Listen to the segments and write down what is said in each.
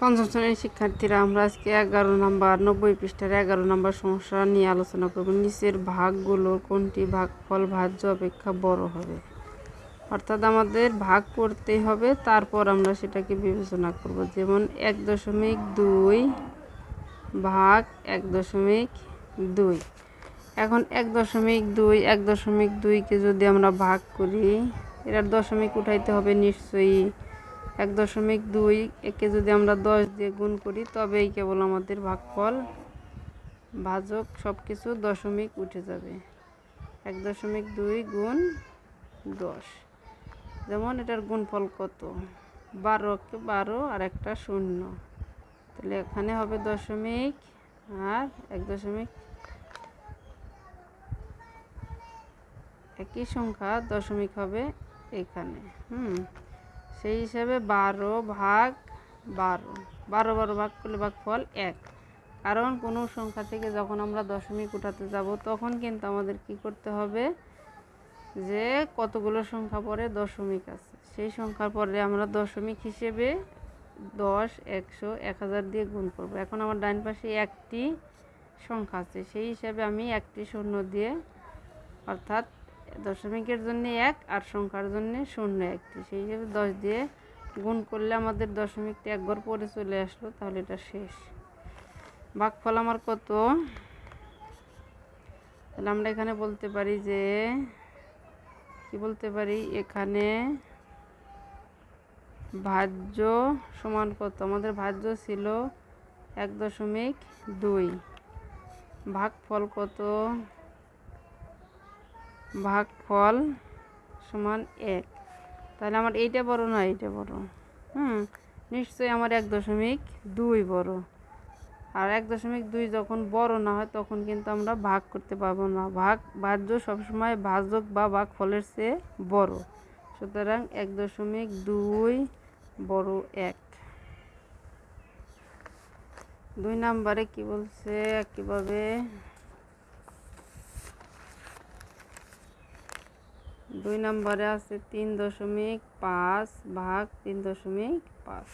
পঞ্চম শ্রেণীর শিক্ষার্থীরা, আমরা আজকে 11 নম্বর 90 পৃষ্ঠার 11 নম্বর সমস্যা নিয়ে আলোচনা করব। নিচের ভাগগুলোর কোনটি ভাগফল ভাজ্য অপেক্ষা বড় হবে? অর্থাৎ আমাদের ভাগ করতেই হবে, তারপর আমরা সেটাকে বিবেচনা করব। যেমন 1.2 ভাগ 1.2। এখন 1.2কে যদি আমরা ভাগ করি, এটার দশমিক উঠাইতে হবে নিশ্চয়ই। 1.2 একে যদি আমরা 10 দিয়ে গুণ করি, তবেই কেবল আমাদের ভাগফল ভাজক সব কিছু দশমিক উঠে যাবে। 1.2 গুণ 10, যেমন এটার গুণফল কত? 12কে 12 আর একটা 0, তাহলে এখানে হবে দশমিক আর 1 দশমিক, একই সংখ্যা দশমিক হবে এখানে। সেই হিসাবে 12 ভাগ 12, 12 ভাগ করলে ভাগফল 1। কারণ কোনো সংখ্যা থেকে যখন আমরা দশমিক উঠাতে যাব, তখন কিন্তু আমাদের কি করতে হবে, যে কতগুলো সংখ্যা পরে দশমিক আছে, সেই সংখ্যার পরে আমরা দশমিক হিসেবে 10, 100, 1000 দিয়ে গুণ করব। এখন আমার ডান পাশে একটি সংখ্যা আছে, সেই হিসাবে আমি একটি শূন্য দিয়ে, অর্থাৎ দশমিকের জন্য 1 আর সংখ্যার জন্য 0 একটি, সেই হিসাবে 10 দিয়ে গুণ করলে আমাদের দশমিকটা একবার পরে চলে আসলো, তাহলে এটা শেষ। ভাগফল আমার কত? তাহলে আমরা এখানে বলতে পারি যে, কি বলতে পারি, এখানে ভাজ্য সমান কত? আমাদের ভাজ্য ছিল 1.2, ভাগফল কত? ভাগফল সমান 1। তাহলে আমার এইটা বড় না এইটা বড়? নিশ্চয়ই আমার 1.2 বড়। আর 1.2 যখন বড় না হয়, তখন কিন্তু আমরা ভাগ করতে পারবো না। ভাজ্য সবসময় ভাজক বা ভাগফলের চেয়ে বড়, সুতরাং 1.2 বড় 1। 2 নম্বরে কি বলছে? একইভাবে 2 নম্বরে আছে 3.5 ভাগ 3.5।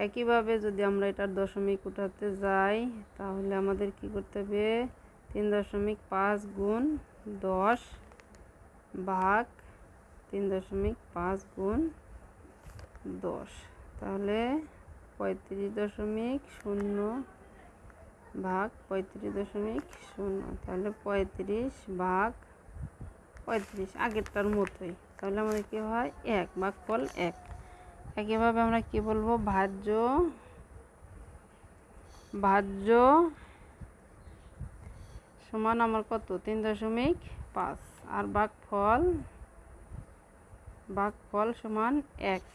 একইভাবে যদি আমরা এটার দশমিক উঠাতে যাই, তাহলে আমাদের কি করতে হবে? 3.5 গুণ 10 ভাগ 3.5 গুণ 10, তাহলে 35.0 ভাগ 35.0, তাহলে 35 ভাগ 35, আগেরটার মতোই। তাহলে আমাদের কি হয়? 1, ভাগফল 1। একইভাবে আমরা কি বলবো? ভাজ্য সমান আমার কত? 3.5, আর ভাগফল সমান 1।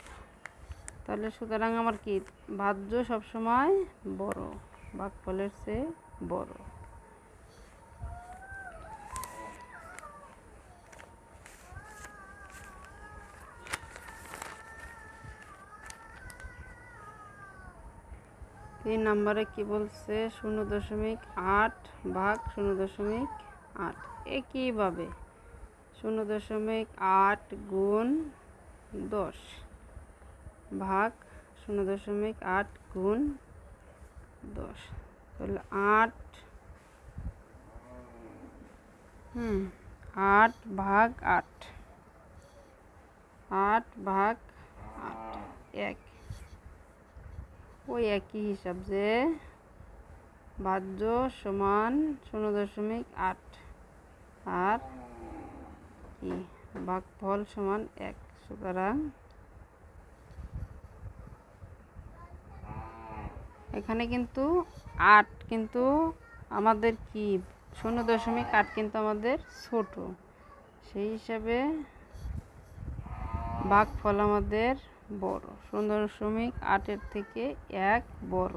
তাহলে সুতরাং আমার কি, ভাজ্য সবসময় বড়, ভাগফলের চেয়ে বড়। এই নম্বরে কি বলছে? 0.8 ভাগ 0.8। একইভাবে 0.8 গুণ 10 ভাগ 0.8 গুণ 10, তাহলে 8 ভাগ 8, 8 ভাগ 8, 1। ওই একই হিসাব, যে ভাজ্য সমান 0.8 আর কি ভাগফল সমান 1, সুতরাং এখানে কিন্তু 8 কিন্তু আমাদের কি, 0.8 কিন্তু আমাদের ছোট, সেই হিসাবে ভাগফল আমাদের বড়। 0.8 থেকে 1 বড়।